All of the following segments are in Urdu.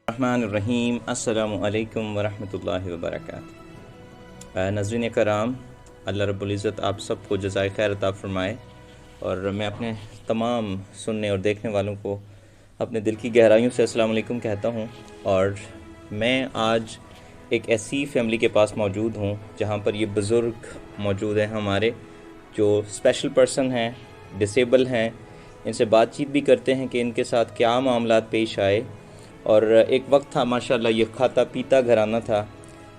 الرحمن الرحیم السلام علیکم ورحمۃ اللہ وبرکاتہ۔ ناظرین کرام، اللہ رب العزت آپ سب کو جزائے خیر عطا فرمائے، اور میں اپنے تمام سننے اور دیکھنے والوں کو اپنے دل کی گہرائیوں سے السلام علیکم کہتا ہوں۔ اور میں آج ایک ایسی فیملی کے پاس موجود ہوں جہاں پر یہ بزرگ موجود ہیں ہمارے، جو اسپیشل پرسن ہیں، ڈسیبل ہیں۔ ان سے بات چیت بھی کرتے ہیں کہ ان کے ساتھ کیا معاملات پیش آئے۔ اور ایک وقت تھا ماشاءاللہ یہ کھاتا پیتا گھرانہ تھا،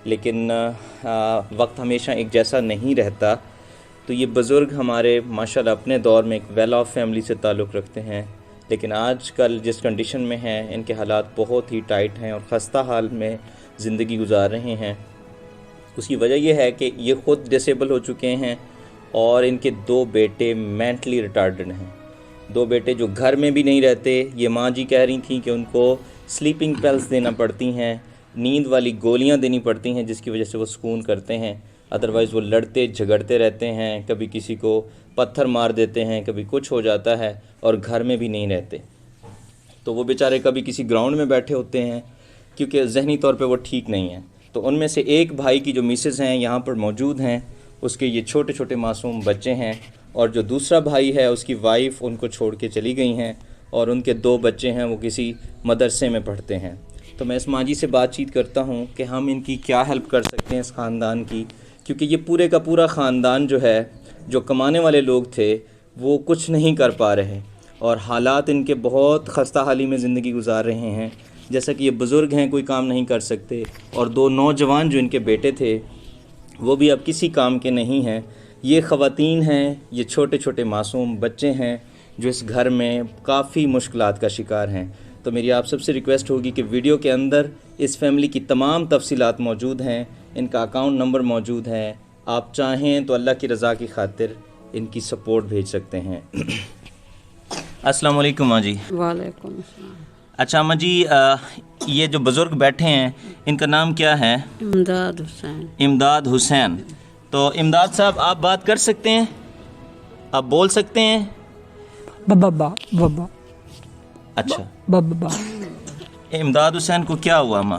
لیکن وقت ہمیشہ ایک جیسا نہیں رہتا۔ تو یہ بزرگ ہمارے ماشاءاللہ اپنے دور میں ایک ویل آف فیملی سے تعلق رکھتے ہیں، لیکن آج کل جس کنڈیشن میں ہیں ان کے حالات بہت ہی ٹائٹ ہیں اور خستہ حال میں زندگی گزار رہے ہیں۔ اس کی وجہ یہ ہے کہ یہ خود ڈسیبل ہو چکے ہیں اور ان کے 2 بیٹے مینٹلی ریٹارڈڈ ہیں۔ 2 بیٹے جو گھر میں بھی نہیں رہتے۔ یہ ماں جی کہہ رہی تھیں کہ ان کو سلیپنگ پیلز دینا پڑتی ہیں، نیند والی گولیاں دینی پڑتی ہیں، جس کی وجہ سے وہ سکون کرتے ہیں، ادروائز وہ لڑتے جھگڑتے رہتے ہیں، کبھی کسی کو پتھر مار دیتے ہیں، کبھی کچھ ہو جاتا ہے، اور گھر میں بھی نہیں رہتے۔ تو وہ بیچارے کبھی کسی گراؤنڈ میں بیٹھے ہوتے ہیں کیونکہ ذہنی طور پہ وہ ٹھیک نہیں ہیں۔ تو ان میں سے ایک بھائی کی جو میسز ہیں یہاں پر موجود ہیں، اس کے یہ چھوٹے چھوٹے معصوم بچے ہیں، اور جو دوسرا بھائی ہے اس کی وائف ان کو چھوڑ کے چلی گئی ہیں، اور ان کے 2 بچے ہیں، وہ کسی مدرسے میں پڑھتے ہیں۔ تو میں اس ماں جی سے بات چیت کرتا ہوں کہ ہم ان کی کیا ہیلپ کر سکتے ہیں اس خاندان کی، کیونکہ یہ پورے کا پورا خاندان جو ہے، جو کمانے والے لوگ تھے، وہ کچھ نہیں کر پا رہے، اور حالات ان کے بہت خستہ حالی میں زندگی گزار رہے ہیں۔ جیسا کہ یہ بزرگ ہیں، کوئی کام نہیں کر سکتے، اور 2 نوجوان جو ان کے بیٹے تھے وہ بھی اب کسی کام کے نہیں ہیں۔ یہ خواتین ہیں، یہ چھوٹے چھوٹے معصوم بچے ہیں جو اس گھر میں کافی مشکلات کا شکار ہیں۔ تو میری آپ سب سے ریکویسٹ ہوگی کہ ویڈیو کے اندر اس فیملی کی تمام تفصیلات موجود ہیں، ان کا اکاؤنٹ نمبر موجود ہے، آپ چاہیں تو اللہ کی رضا کی خاطر ان کی سپورٹ بھیج سکتے ہیں۔ السلام علیکم ماں جی۔ وعلیکم السلام۔ اچھا ماں جی، یہ جو بزرگ بیٹھے ہیں ان کا نام کیا ہے؟ امداد حسین۔ امداد حسین۔ تو امداد صاحب آپ بات کر سکتے ہیں؟ آپ بول سکتے ہیں؟ بابا بابا اچھا، بابا۔ امداد حسین کو کیا ہوا ماں؟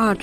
8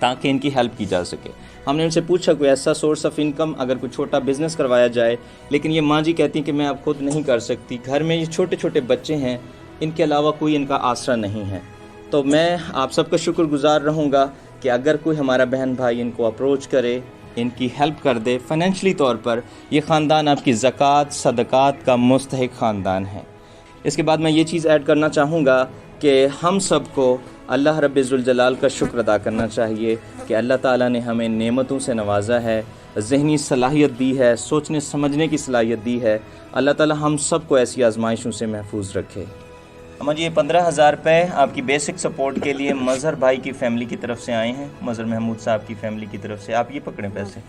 تاکہ ان کی ہیلپ کی جا سکے. ہم نے ان سے پوچھا کوئی ایسا سورس آف انکم اگر کوئی چھوٹا بزنس کروایا جائے، لیکن یہ ماں جی کہتی ہیں کہ میں اب خود نہیں کر سکتی، گھر میں یہ چھوٹے چھوٹے بچے ہیں، ان کے علاوہ کوئی ان کا آسرا نہیں ہے. تو میں آپ سب کا شکر گزار رہوں گا کہ اگر کوئی ہمارا بہن بھائی ان کو اپروچ کرے، ان کی ہیلپ کر دے فائنینشلی طور پر. یہ خاندان آپ کی زکوٰۃ صدقات کا مستحق خاندان ہے. اس کے بعد میں یہ چیز ایڈ کرنا چاہوں گا کہ ہم سب کو اللہ رب ذوالجلال کا شکر ادا کرنا چاہیے کہ اللہ تعالیٰ نے ہمیں نعمتوں سے نوازا ہے، ذہنی صلاحیت دی ہے، سوچنے سمجھنے کی صلاحیت دی ہے. اللہ تعالیٰ ہم سب کو ایسی آزمائشوں سے محفوظ رکھے. اما جی، یہ 15,000 روپے آپ کی بیسک سپورٹ کے لیے مظہر بھائی کی فیملی کی طرف سے آئے ہیں، مظہر محمود صاحب کی فیملی کی طرف سے. آپ یہ پکڑیں پیسے،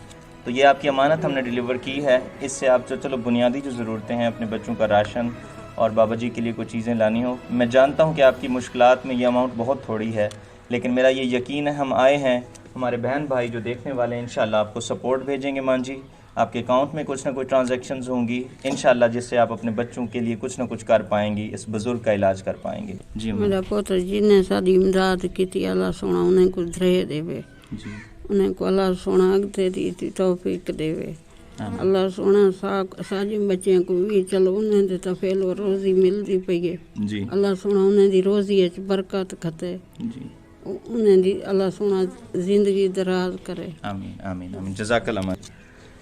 تو یہ آپ کی امانت ہم نے ڈیلیور کی ہے. اس سے آپ چلو بنیادی جو ضرورتیں ہیں، اپنے بچوں کا راشن اور بابا جی کے لیے کوئی چیزیں لانی ہو. میں جانتا ہوں کہ آپ کی مشکلات میں یہ اماؤنٹ بہت تھوڑی ہے، لیکن میرا یہ یقین ہے ہم آئے ہیں، ہمارے بہن بھائی جو دیکھنے والے ہیں انشاءاللہ آپ کو سپورٹ بھیجیں گے. مان جی، آپ کے اکاؤنٹ میں کچھ نہ کچھ ٹرانزیکشنز ہوں گی انشاءاللہ، جس سے آپ اپنے بچوں کے لیے کچھ نہ کچھ کر پائیں گی، اس بزرگ کا علاج کر پائیں گے. جی میرا پوتر جن نے ساری امداد کی اللہ سونا انہیں کو دھرے دے، جی انہیں کو اللہ سونا اگتے دی توفیق دے. اللہ سونا ساجی بچیاں کو بھی چلو انہیں دے تفیل و روزی ملتی پئی ہے. جی اللہ سونا انہیں دی روزی اچ برکت کھتے، جی انہیں دی اللہ سونا زندگی دراز کرے. آمین آمین آمین، جزاک اللہ.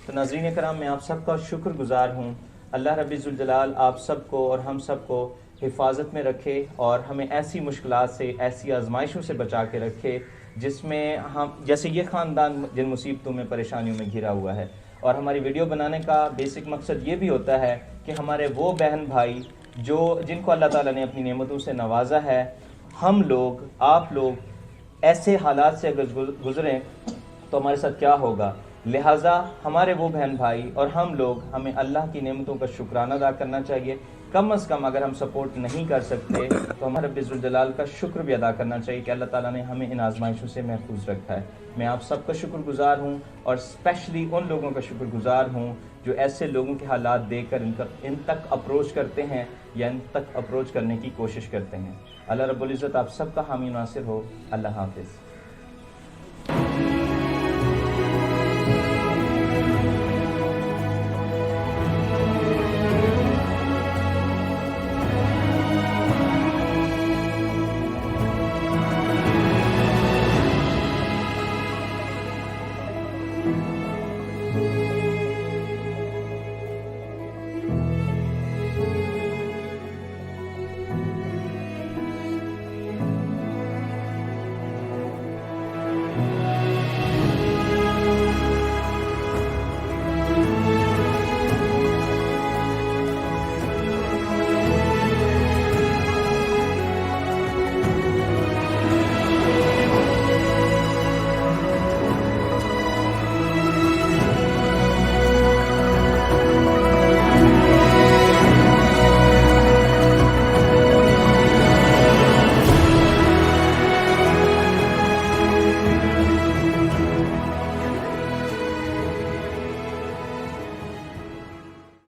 تو ناظرین کرام، میں آپ سب کا شکر گزار ہوں. اللہ رب ذوالجلال آپ سب کو اور ہم سب کو حفاظت میں رکھے اور ہمیں ایسی مشکلات سے، ایسی آزمائشوں سے بچا کے رکھے جس میں ہم جیسے یہ خاندان جن مصیبتوں میں پریشانیوں میں گھرا ہوا ہے. اور ہماری ویڈیو بنانے کا بیسک مقصد یہ بھی ہوتا ہے کہ ہمارے وہ بہن بھائی جن کو اللہ تعالیٰ نے اپنی نعمتوں سے نوازا ہے، ہم لوگ، آپ لوگ ایسے حالات سے اگر گزریں تو ہمارے ساتھ کیا ہوگا. لہٰذا ہمارے وہ بہن بھائی اور ہم لوگ، ہمیں اللہ کی نعمتوں کا شکرانہ ادا کرنا چاہیے. کم از کم اگر ہم سپورٹ نہیں کر سکتے تو ہمارے رب ذوالجلال کا شکر بھی ادا کرنا چاہیے کہ اللہ تعالیٰ نے ہمیں ان آزمائشوں سے محفوظ رکھا ہے. میں آپ سب کا شکر گزار ہوں اور اسپیشلی ان لوگوں کا شکر گزار ہوں جو ایسے لوگوں کے حالات دیکھ کر ان تک اپروچ کرتے ہیں یا ان تک اپروچ کرنے کی کوشش کرتے ہیں. اللہ رب العزت آپ سب کا حامی ناصر ہو. اللہ حافظ.